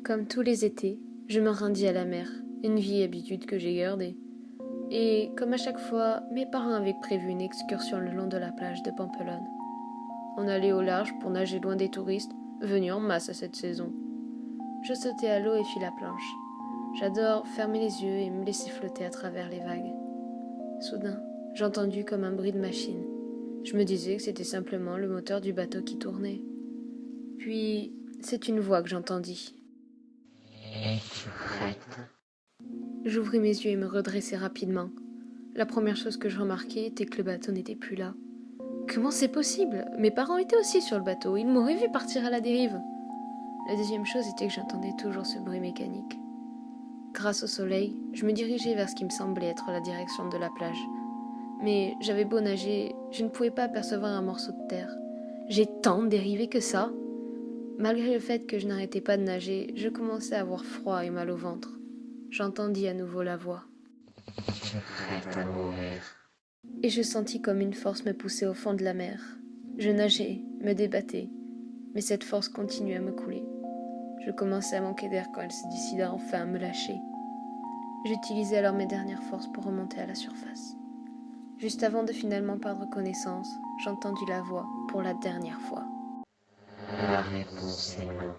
Comme tous les étés, je me rendis à la mer, une vieille habitude que j'ai gardée. Et comme à chaque fois, mes parents avaient prévu une excursion le long de la plage de Pampelonne. On allait au large pour nager loin des touristes, venus en masse à cette saison. Je sautai à l'eau et fis la planche. J'adore fermer les yeux et me laisser flotter à travers les vagues. Soudain, j'entendis comme un bruit de machine. Je me disais que c'était simplement le moteur du bateau qui tournait. Puis, c'est une voix que j'entendis. J'ouvris mes yeux et me redressai rapidement. La première chose que je remarquai était que le bateau n'était plus là. Comment c'est possible? Mes parents étaient aussi sur le bateau, ils m'auraient vu partir à la dérive. La deuxième chose était que j'entendais toujours ce bruit mécanique. Grâce au soleil, je me dirigeais vers ce qui me semblait être la direction de la plage. Mais j'avais beau nager, je ne pouvais pas apercevoir un morceau de terre. J'ai tant dérivé que ça. Malgré le fait que je n'arrêtais pas de nager, je commençais à avoir froid et mal au ventre. J'entendis à nouveau la voix. Et je sentis comme une force me pousser au fond de la mer. Je nageais, me débattais, mais cette force continuait à me couler. Je commençais à manquer d'air quand elle se décida enfin à me lâcher. J'utilisai alors mes dernières forces pour remonter à la surface. Juste avant de finalement perdre connaissance, j'entendis la voix pour la dernière fois. La réponse est non.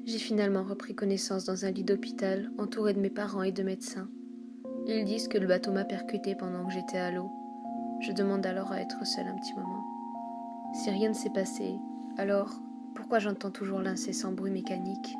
J'ai finalement repris connaissance dans un lit d'hôpital, entouré de mes parents et de médecins. Ils disent que le bateau m'a percuté pendant que j'étais à l'eau. Je demande alors à être seule un petit moment. Si rien ne s'est passé, alors pourquoi j'entends toujours l'incessant bruit mécanique ?